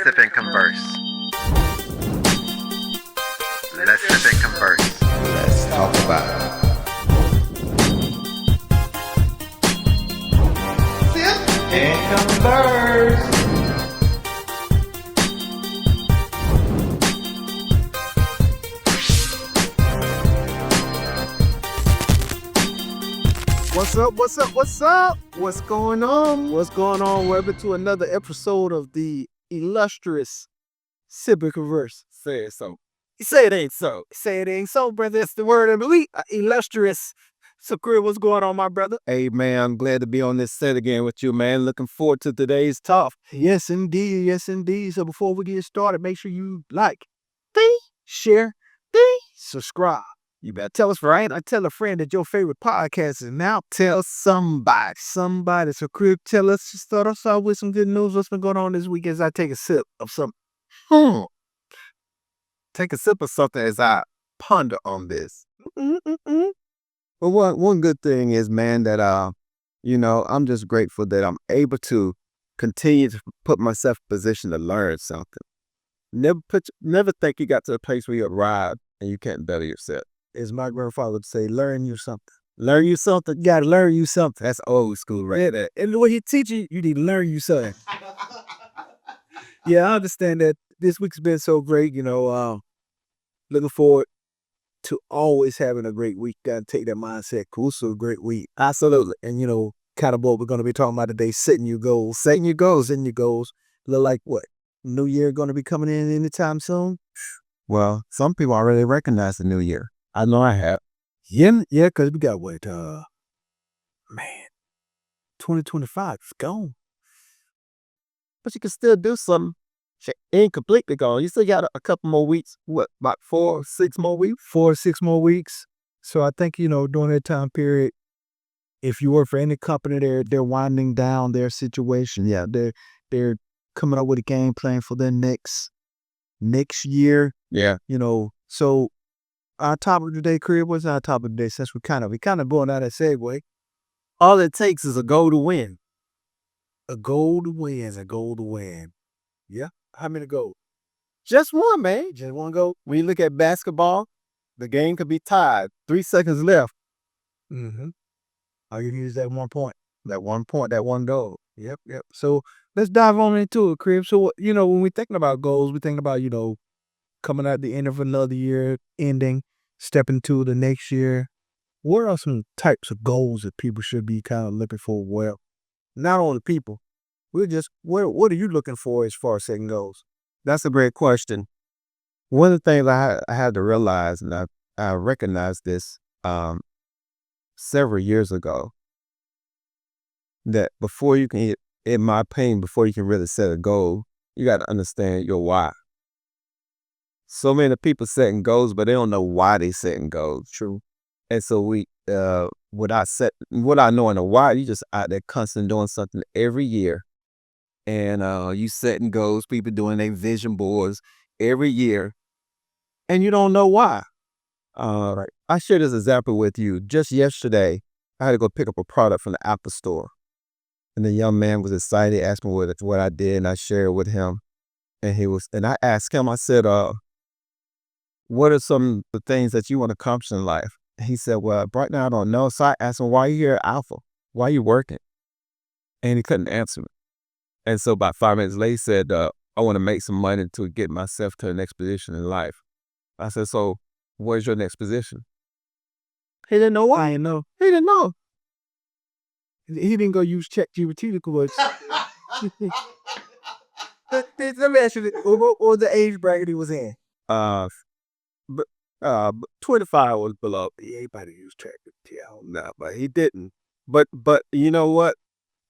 sip and converse. Let's sip and converse. Let's talk about Sip and converse. What's up? What's up? What's up? What's going on? What's going on? Welcome to another episode of the illustrious Sip and Converse. Say it so. Say it ain't so. Say it ain't so, brother. It's the word of the week. Illustrious. So, Chris, what's going on, my brother? Hey, man, I'm glad to be on this set again with you, man. Looking forward to today's talk. Yes, indeed. Yes, indeed. So, before we get started, make sure you like, share, subscribe. You better tell us right. I tell a friend that your favorite podcast is now. Tell somebody. So, Crib, tell us. Just start us off with some good news. What's been going on this week as I take a sip of some. Take a sip of something as I ponder on this. Mm-mm-mm. Well, one good thing is, man, that I'm just grateful that I'm able to continue to put myself in a position to learn something. Never think you got to a place where you arrived and you can't better yourself. As my grandfather would say, learn you something. Learn you something. You gotta learn you something. That's old school, right? Yeah, and the way he teach you, you need to learn you something. Yeah, I understand that this week's been so great. Looking forward to always having a great week. Gotta take that mindset. Cool, so a great week. Absolutely. And kind of what we're gonna be talking about today, setting your goals. Setting your goals. Look like what? New Year gonna be coming in anytime soon? Well, some people already recognize the new year. I know I have. Yeah, because we got what? Man, 2025 is gone. But you can still do something. Shit ain't completely gone. You still got a couple more weeks. What, about 4 or 6 more weeks? 4 or 6 more weeks. So I think, during that time period, if you work for any company, they're winding down their situation. Yeah, they're coming up with a game plan for their next year. Yeah. So our topic today, Crib, what's our topic today? Since we kind of going out that segue. All it takes is a goal to win. A goal to win is a goal to win. Yeah. How many goals? Just one, man. Just one goal? When you look at basketball, the game could be tied. 3 seconds left. Mm-hmm. All you need is that 1 point. That 1 point, that one goal. Yep. So let's dive on into it, Crib. So, when we're thinking about goals, we think about, coming at the end of another year, ending, stepping to the next year. What are some types of goals that people should be kind of looking for? Well, not only people, we're just, what are you looking for as far as setting goals? That's a great question. One of the things I had to realize, and I recognized this several years ago, that before you can, in my opinion, before you can really set a goal, you got to understand your why. So many people setting goals, but they don't know why they setting goals. True. And so what I know in the why, you just out there constantly doing something every year. And you setting goals, people doing their vision boards every year. And you don't know why. Right. I shared this example with you. Just yesterday, I had to go pick up a product from the Apple store. And the young man was excited, asked me what I did, and I shared with him. And I asked him, I said, what are some of the things that you want to accomplish in life? He said, well, right now I don't know. So I asked him, why are you here at Alpha? Why are you working? And he couldn't answer me. And so about 5 minutes later, he said, I want to make some money to get myself to the next position in life. I said, so where's your next position? He didn't know why. He didn't know. He didn't go use ChatGPT to go. Let me ask you, what was the age bracket he was in? But 25 was below. Yeah, anybody use ChatGPT? I don't know. No, but he didn't. But you know what?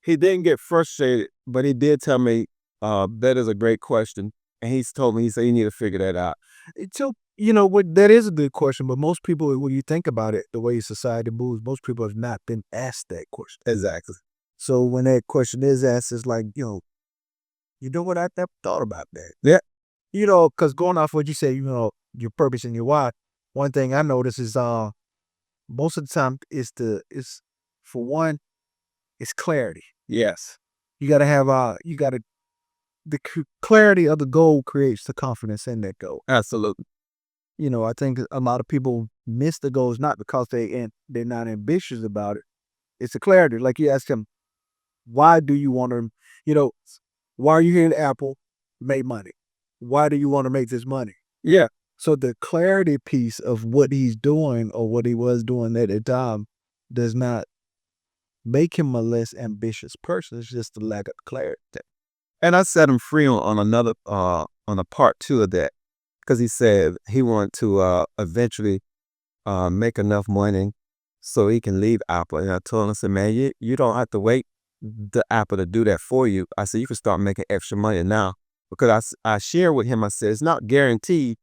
He didn't get frustrated, but he did tell me, that is a great question. And he told me, he said, you need to figure that out. So, what that is a good question, but most people, when you think about it, the way society moves, most people have not been asked that question. Exactly. So when that question is asked, it's like, you know what, I never thought about that. Yeah. Because going off what you say, your purpose and your why, one thing I notice is most of the time it's for one, it's clarity. Yes. You gotta have the clarity of the goal creates the confidence in that goal. Absolutely. I think a lot of people miss the goals not because they're not ambitious about it. It's the clarity. Like you ask them, why do you want to, why are you here at Apple? Make money. Why do you want to make this money? Yeah. So the clarity piece of what he's doing or what he was doing at the time does not make him a less ambitious person. It's just the lack of clarity. And I set him free on another on a part 2 of that, because he said he wanted to eventually make enough money so he can leave Apple. And I told him, I said, man, you don't have to wait the Apple to do that for you. I said, you can start making extra money now, because I shared with him, I said, it's not guaranteed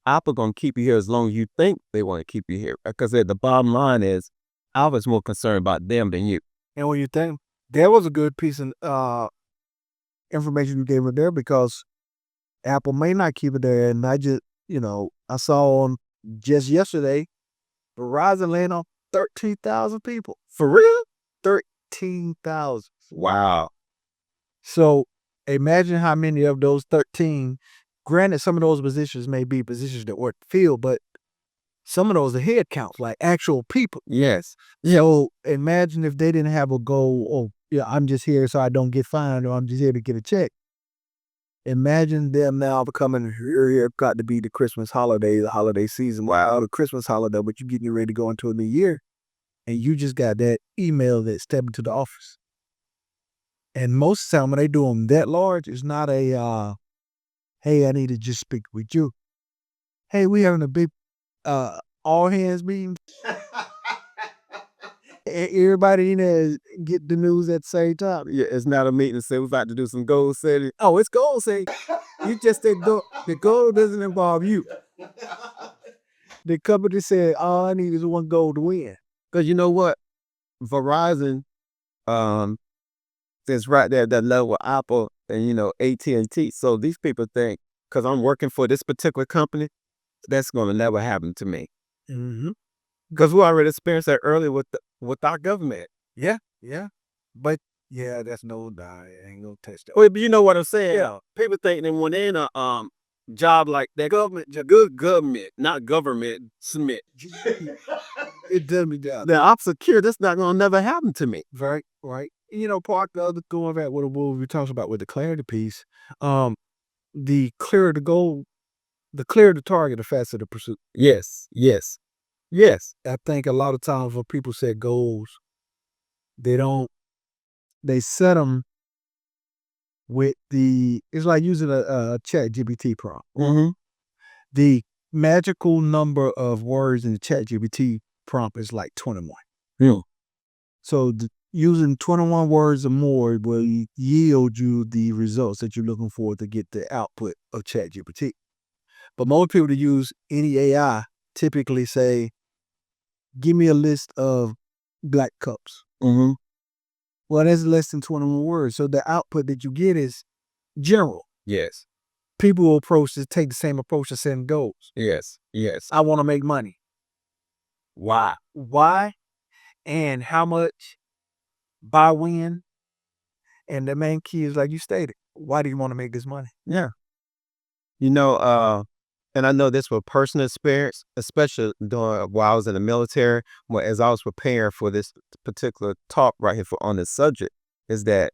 Apple gonna keep you here as long as you think they want to keep you here, because the bottom line is Apple's more concerned about them than you. And when you think that was a good piece of information you gave it there, because Apple may not keep it there. And I just, I saw on just yesterday, Verizon landed on 13,000 people. For real? 13,000. Wow. So imagine how many of those 13, granted, some of those positions may be positions that weren't filled, but some of those are head counts, like actual people. Yes. So imagine if they didn't have a goal, I'm just here so I don't get fined, or I'm just here to get a check. Imagine them now becoming here got to be the Christmas holiday, the holiday season. Wow, the Christmas holiday, but you're getting ready to go into a new year, and you just got that email that stepped into the office. And most of the time when they do them that large, it's not a, hey, I need to just speak with you. Hey, we having a big all hands meeting. Everybody in there get the news at the same time. Yeah, it's not a meeting to say we're about to do some goal setting. Oh, it's goal setting. You just said the goal doesn't involve you. The company said, all I need is one goal to win. Because you know what? Verizon is right there at that level with Apple and, AT&T. So these people think, because I'm working for this particular company, that's going to never happen to me. Mm-hmm. Because we already experienced that earlier with our government. Yeah. But yeah, that's no die. I ain't gonna touch that. Well, but you know what I'm saying? Yeah. People think that when they're in a job like that, good government, not government, submit. It does me down. Then I'm secure. That's not gonna never happen to me. Right. Part the other going back with what we talked about with the clarity piece, the clearer the goal, the clearer the target, the faster the pursuit. Yes. I think a lot of times when people set goals, they set them with it's like using a chat GPT prompt. Mm-hmm. The magical number of words in the chat GPT prompt is like 21. Yeah. So using 21 words or more will yield you the results that you're looking for to get the output of chat GPT. But most people that use any AI typically say, give me a list of black cups. Mm-hmm. Well, that's less than 21 words. So the output that you get is general. Yes. People will take the same approach to setting goals. Yes. I want to make money. Why? And how much? By when? And the main key is, like you stated, why do you want to make this money? Yeah. And I know this for personal experience, especially while I was in the military, as I was preparing for this particular talk right here on this subject, is that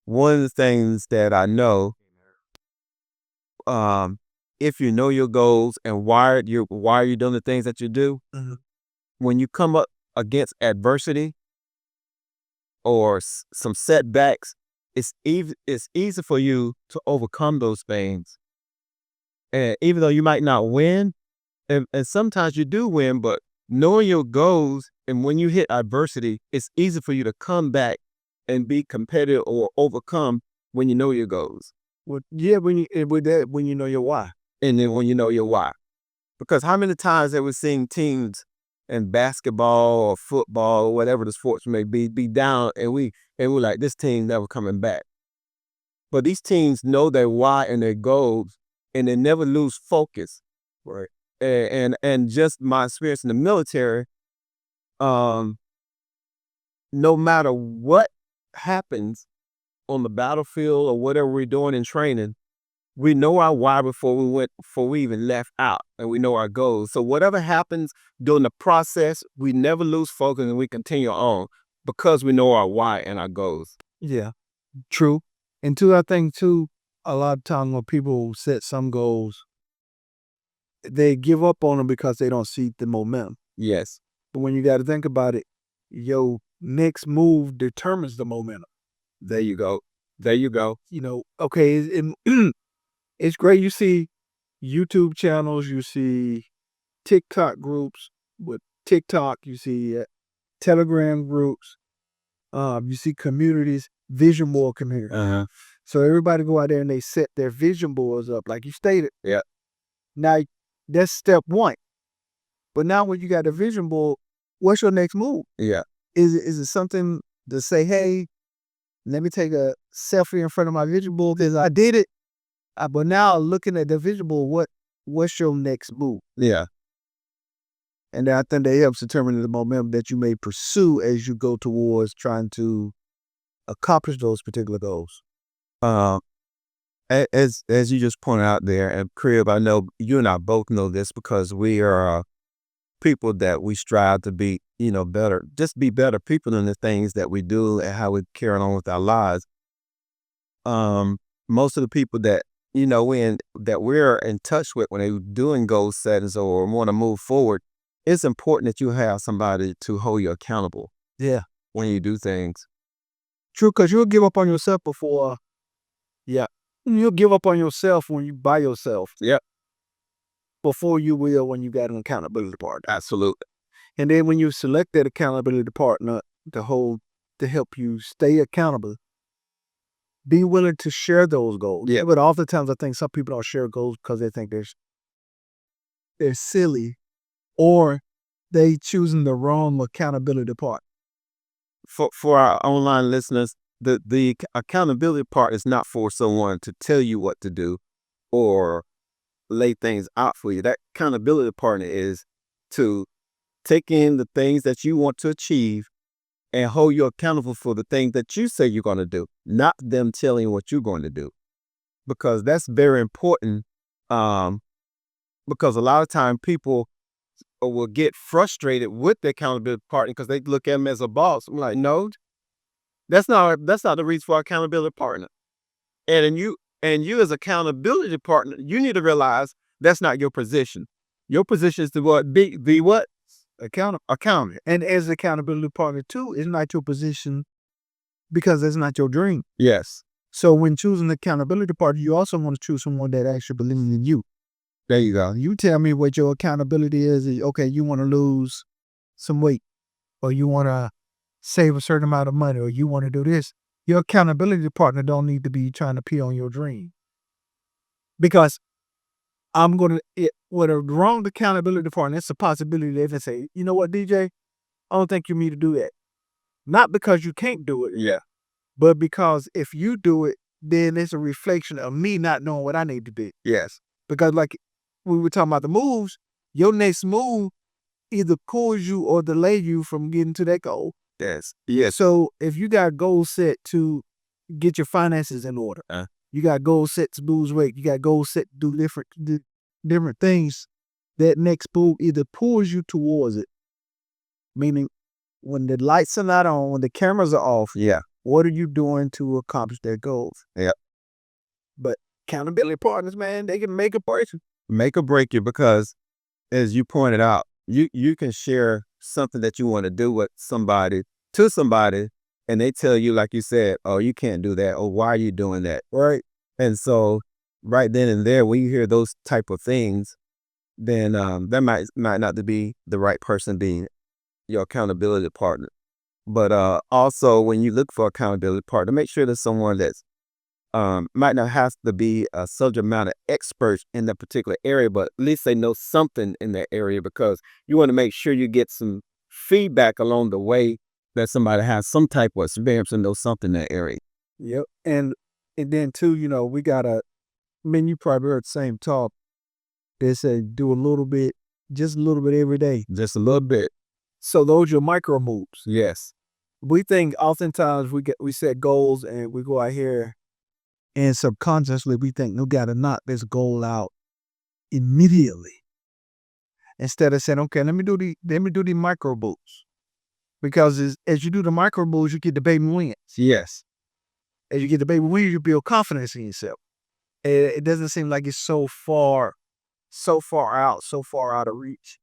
one of the things that I know, if you know your goals and why are you doing the things that you do, Mm-hmm. when you come up against adversity or some setbacks, it's easy for you to overcome those things. And even though you might not win, and sometimes you do win, but knowing your goals and when you hit adversity, it's easy for you to come back and be competitive or overcome when you know your goals. Well, yeah, when you know your why. And then when you know your why. Because how many times have we seen teams in basketball or football or whatever the sports may be down and we're like, this team never coming back. But these teams know their why and their goals, and they never lose focus. Right. And just my experience in the military, no matter what happens, on the battlefield or whatever we're doing in training, we know our why before we even left out, and we know our goals. So whatever happens during the process, we never lose focus and we continue on because we know our why and our goals. Yeah, true. And two, I think too, a lot of times when people set some goals, they give up on them because they don't see the momentum. Yes. But when you got to think about it, your next move determines the momentum. There you go. There you go. You know, okay, it's great. You see YouTube channels, you see TikTok groups with TikTok, you see Telegram groups, you see communities, vision board communities. Uh-huh. So everybody go out there and they set their vision boards up, like you stated. Yeah. Now that's step one. But now when you got a vision board, what's your next move? Yeah. Is it something to say, hey, let me take a selfie in front of my vision board because I did it. But now looking at the vision board, what's your next move? Yeah. And I think that helps determine the momentum that you may pursue as you go towards trying to accomplish those particular goals. As you just pointed out there, and Crib, I know you and I both know this because we are people that we strive to be, better, just be better people in the things that we do and how we carry on with our lives. Most of the people that that we're in touch with when they're doing goal settings or want to move forward, it's important that you have somebody to hold you accountable. Yeah. When you do things. True, because you'll give up on yourself before. Yeah. You'll give up on yourself when you by yourself. Yeah. Before you will when you got an accountability partner. Absolutely. And then when you select that accountability partner to help you stay accountable, be willing to share those goals. Yeah. But oftentimes I think some people don't share goals because they think they're silly or they choosing the wrong accountability part. For our online listeners, the accountability part is not for someone to tell you what to do or lay things out for you. That accountability partner is to take in the things that you want to achieve and hold you accountable for the things that you say you're going to do, not them telling you what you're going to do. Because that's very important. Because a lot of time people will get frustrated with the accountability partner because they look at them as a boss. I'm like, no, that's not the reason for accountability partner. And you as accountability partner, you need to realize that's not your position. Your position is to be what? Accountable. And as accountability partner too, it's not your position because it's not your dream. Yes. So when choosing accountability partner, you also want to choose someone that actually believes in you. There you go. You tell me what your accountability is. Okay, you want to lose some weight, or you want to save a certain amount of money, or you want to do this. Your accountability partner don't need to be trying to pee on your dream. Because with a wrong accountability partner, it's a possibility they can say, you know what, DJ, I don't think you need to do that. Not because you can't do it. Yeah. But because if you do it, then it's a reflection of me not knowing what I need to do. Yes. Because like we were talking about the moves, your next move either pulls you or delay you from getting to that goal. Yes. Yes. So if you got goals set to get your finances in order, you got goals set to lose weight, you got goals set to do different things, that next move either pulls you towards it. Meaning when the lights are not on, when the cameras are off, what are you doing to accomplish their goals? Yeah. But accountability partners, man, they can make or break you. Make or break you because, as you pointed out, you can share something that you want to do with somebody, and they tell you, like you said, oh, you can't do that, or why are you doing that, right? And so right then and there, when you hear those type of things, then that might not be the right person being your accountability partner. But also when you look for accountability partner, make sure there's someone that's might not have to be a subject matter expert in that particular area, but at least they know something in that area, because you want to make sure you get some feedback along the way that somebody has some type of experience and knows something in that area. Yep. And then too, we gotta, you probably heard the same talk. They say do just a little bit every day. Just a little bit. So those are your micro moves. Yes. we think oftentimes we set goals and we go out here and subconsciously we think we got to knock this goal out immediately instead of saying, okay, let me do the micro boosts, because as you do the micro boosts, you get the baby wins. Yes. As you get the baby wins, you build confidence in yourself. And it doesn't seem like it's so far out, so far out of reach.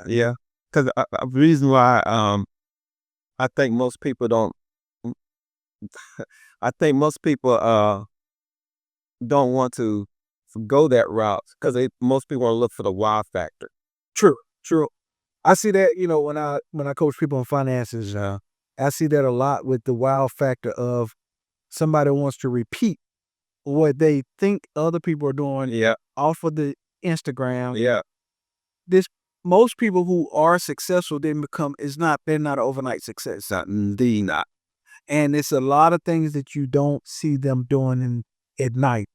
Yeah. Because a reason why I think most people don't. I think most people don't want to go that route because most people want to look for the wow factor. True, true. I see that, when I coach people on finances, I see that a lot with the wow factor of somebody wants to repeat what they think other people are doing Yeah. off of the Instagram. Yeah. Most people who are successful they're not an overnight success. Indeed not. And it's a lot of things that you don't see them doing at night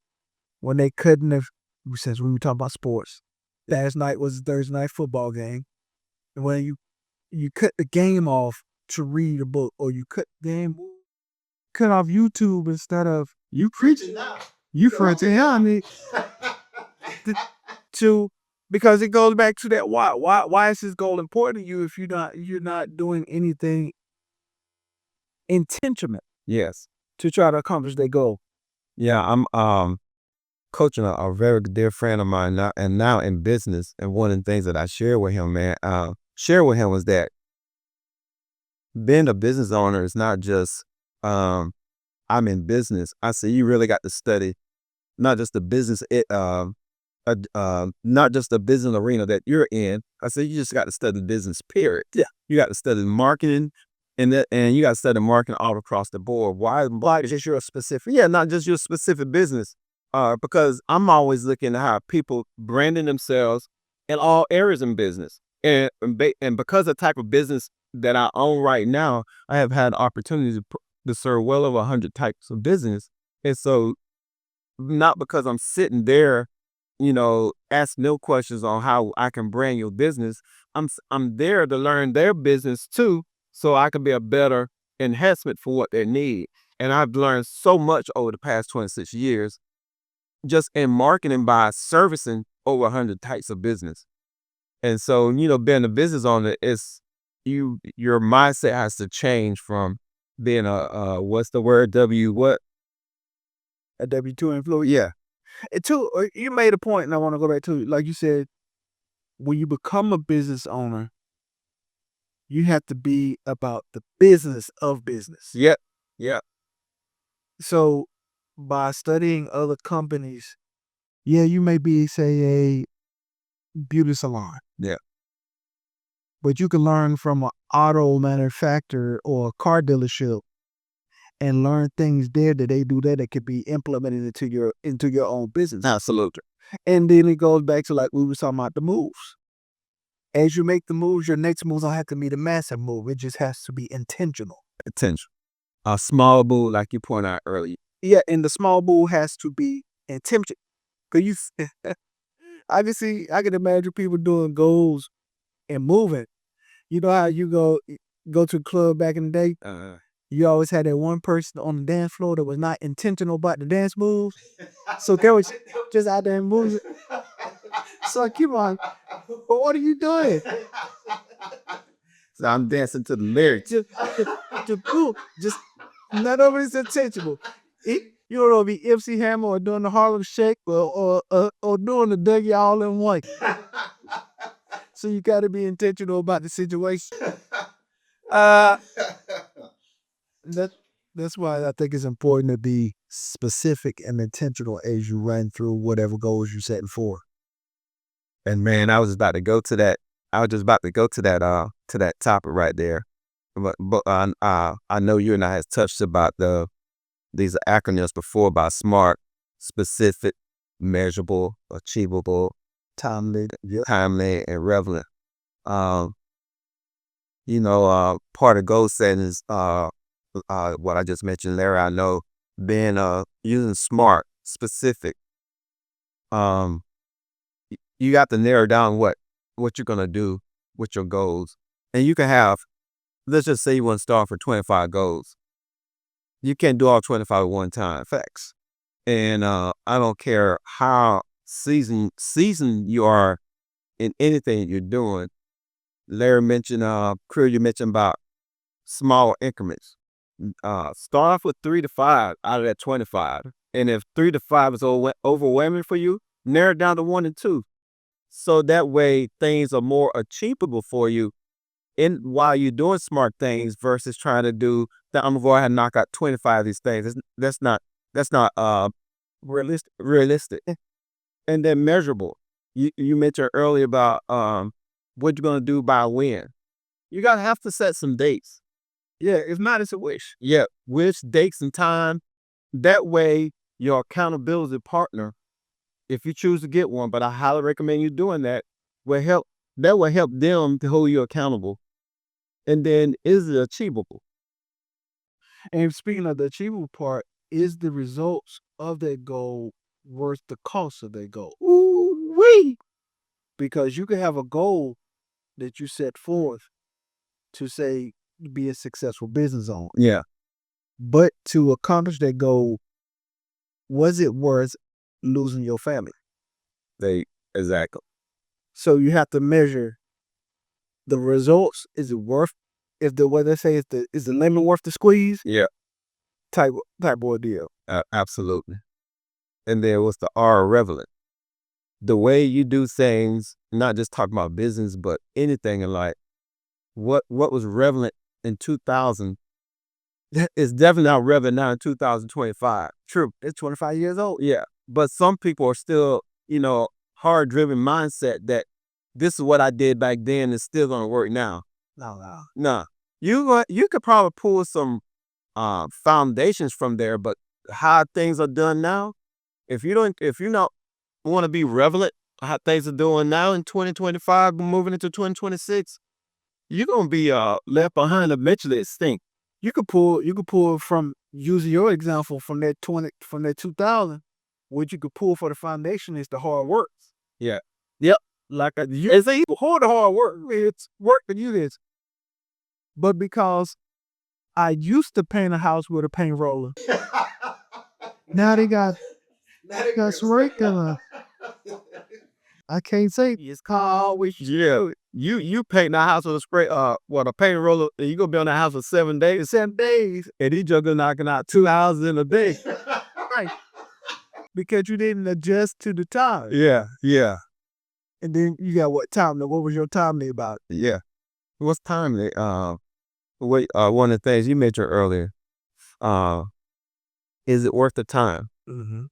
when they couldn't have, since we were talking about sports. Last night was a Thursday night football game. And when you cut the game off to read a book, or you cut off YouTube instead of You preaching now. you preaching to, because it goes back to that why. Why is this goal important to you if you're not doing anything intentional Yes. to try to accomplish that goal? Yeah. I'm coaching a very dear friend of mine now, and now in business. And one of the things that I share with him, was that being a business owner is not just I'm in business. I say you really got to study not just the business not just the business arena that you're in. I said you just got to study business, period. Yeah. You got to study marketing, and you got to study marketing all across the board. Why just your specific? Yeah, not just your specific business. Because I'm always looking at how people branding themselves in all areas in business, and because of the type of business that I own right now, I have had opportunities to serve well over 100 types of business, and so not because I'm sitting there, ask no questions on how I can brand your business. I'm there to learn their business too, so I can be a better enhancement for what they need. And I've learned so much over the past 26 years just in marketing by servicing over 100 types of business. And so, being a business owner is your mindset has to change from being what's the word? A W-2 employee. Yeah. And two, you made a point, and I want to go back to it. Like you said, when you become a business owner, you have to be about the business of business. Yep. Yeah. So by studying other companies, yeah, you may be, say, a beauty salon. Yeah. But you can learn from an auto manufacturer or a car dealership and learn things there that they do there that could be implemented into your own business. Absolutely. And then it goes back to like we were talking about the moves. As you make the moves, your next moves don't have to be the massive move. It just has to be intentional. Potential. A small bull, like you pointed out earlier. Yeah, and the small bull has to be intentional. Cause I can imagine people doing goals and moving. You know how you go to the club back in the day? You always had that one person on the dance floor that was not intentional about the dance moves. So they was just out there moving. So come on, but what are you doing? So I'm dancing to the lyrics. Just none of it is intentional. You don't know, be MC Hammer or doing the Harlem Shake or doing the Dougie all in one. So you got to be intentional about the situation. That's why I think it's important to be specific and intentional as you run through whatever goals you're setting for. And man, I was just about to go to that. To that topic right there. But I know you and I has touched about these acronyms before about SMART: specific, measurable, achievable, timely, and relevant. Part of goal setting is what I just mentioned, Larry. I know being using SMART, specific. You got to narrow down what you're gonna do with your goals, and you can have let's just say you want to start for 25 goals. You can't do all 25 at one time. Facts. And I don't care how seasoned you are in anything you're doing. Larry mentioned, Crew, you mentioned about small increments. Start off with 3 to 5 out of that 25. And if 3 to 5 is overwhelming for you, narrow it down to 1 and 2. So that way things are more achievable for you while you're doing smart things versus trying to do that. I'm gonna go ahead and knock out 25 of these things. That's not realistic. And then measurable. You mentioned earlier about what you're gonna do by when. You gotta have to set some dates. Yeah, it's not as a wish. Yeah, which dates and time. That way your accountability partner, if you choose to get one, but I highly recommend you doing that, will help them to hold you accountable. And then, is it achievable? And speaking of the achievable part, is the results of that goal worth the cost of that goal? Ooh-wee. Because you can have a goal that you set forth to say be a successful business owner. Yeah. But to accomplish that goal, was it worth losing your family? Exactly. So you have to measure the results. Is it worth, if the what they say is the lemon worth the squeeze? Yeah. Type of deal. Absolutely. And then what's the R relevant? The way you do things, not just talking about business, but anything in life. What was relevant in 2000 is definitely not relevant now in 2025. True. It's 25 years old. Yeah. But some people are still, hard driven mindset that this is what I did back then. It's still going to work now. No. You could probably pull some foundations from there, but how things are done now, if you not want to be relevant how things are doing now in 2025, moving into 2026, you're gonna be left behind eventually extinct. You could pull from using your example from that 2000. What you could pull for the foundation is the hard work. Yeah. Yep. Like you say, hold the hard work. It's work to you this. But because I used to paint a house with a paint roller, now they got spray gun. I can't say it's called. Yeah. You paint the house with a spray a paint roller, and you gonna be on the house for 7 days. 7 days. And these juggling knocking out 2 houses in a day. Right. Because you didn't adjust to the time. Yeah. And then you got what was your timely about? Yeah. What's timely? One of the things you mentioned earlier, is it worth the time? Mm-hmm.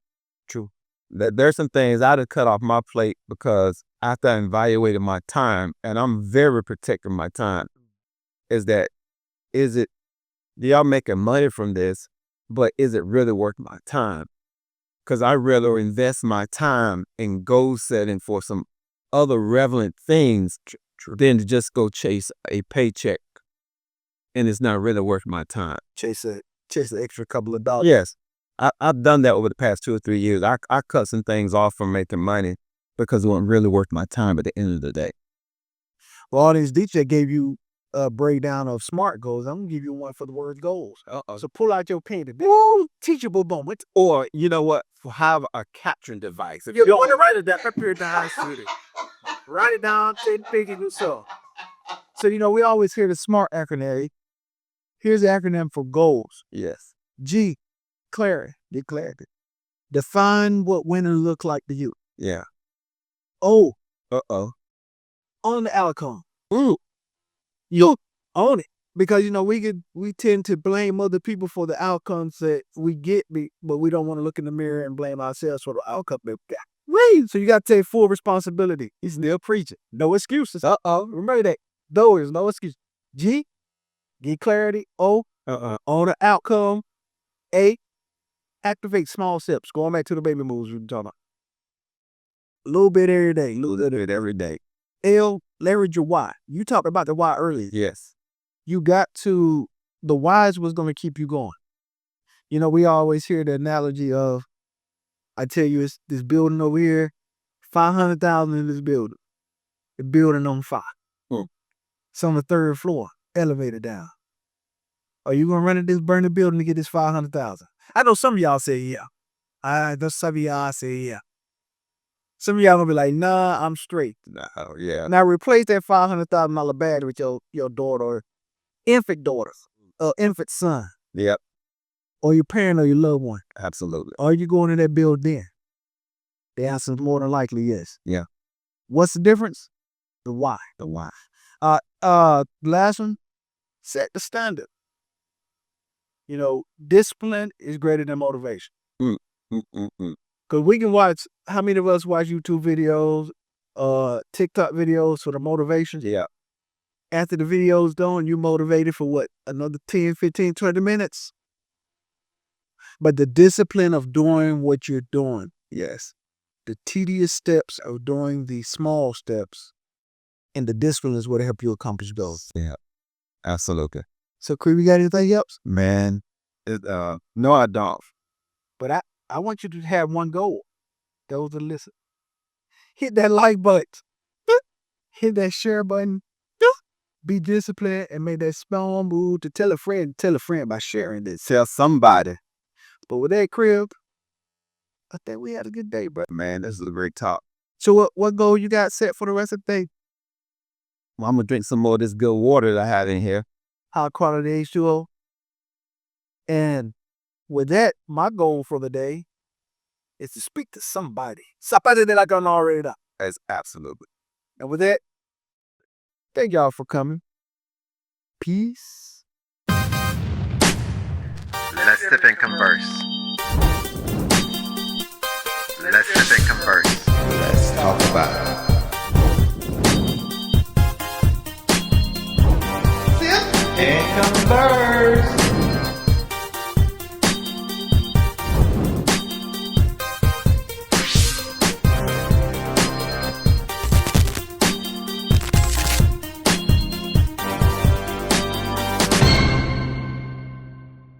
True. There's some things I'd have cut off my plate because after I evaluated my time, and I'm very protective of my time, y'all making money from this, but is it really worth my time? Because I'd rather invest my time in goal setting for some other relevant things than to just go chase a paycheck. And it's not really worth my time. Chase the extra couple of dollars. Yes. I've done that over the past 2 or 3 years. I cut some things off from making money because it wasn't really worth my time at the end of the day. Well, all these DJ gave you a breakdown of SMART goals. I'm gonna give you one for the word goals. So pull out your pen. Teachable moment. Or you know what? Have a capturing device. If you want to write it down, prepare the high student. Write it down, take the picture, do so. So we always hear the SMART acronym. Here's the acronym for goals. Yes. G, clarity. Clarity. Define what winning looks like to you. Yeah. O, on the outcome. Ooh. You own it. Because we tend to blame other people for the outcomes that we get, but we don't want to look in the mirror and blame ourselves for the outcome that we got. Wait. So you got to take full responsibility. He's still preaching. No excuses. Remember that. There is no excuse. G, get clarity. O, own the outcome. A, activate small steps. Going back to the baby moves we were talking about. A little bit every day. Little bit every day. L, leverage your why. You talked about the why earlier. Yes. You got to, the why is what's going to keep you going. We always hear the analogy of, I tell you, it's this building over here, 500,000 in this building. The building on fire. Hmm. It's on the 3rd floor. elevator down? Are you gonna run in this burning building to get this 500,000? I know some of y'all say yeah. There's some of y'all say yeah. Some of y'all gonna be like, nah, I'm straight. No, yeah. Now replace that $500,000 battery with your daughter, or infant daughter, or infant son, Yep, or your parent or your loved one. absolutely. Are you going in that building then? The answer is more than likely yes. Yeah. What's the difference? The why. The why. Last one, set the standard. You know, discipline is greater than motivation. Because we can watch, how many of us watch YouTube videos, TikTok videos for the motivation? Yeah. After the video's done, you motivated for what? Another 10, 15, 20 minutes? But the discipline of doing what you're doing, Yes. the tedious steps of doing the small steps, and the discipline is what help you accomplish goals. Yeah. Absolutely. So, Creed, you got anything else? Man, no, I don't. But I want you to have one goal. Those that listen. Hit that like button. Hit that share button. Be disciplined and make that small move to tell a friend by sharing this. Tell somebody. But with that, Crib, I think we had a good day, bro. Man, this is a great talk. So what goal you got set for the rest of the day? Well, I'm going to drink some more of this good water that I had in here. High quality H2O. And with that, my goal for the day is to speak to somebody. Somebody that I can already know. That's absolutely. And with that, thank y'all for coming. Peace. Let's sip and converse. Let's sip and converse. Let's talk about it. Sip and converse.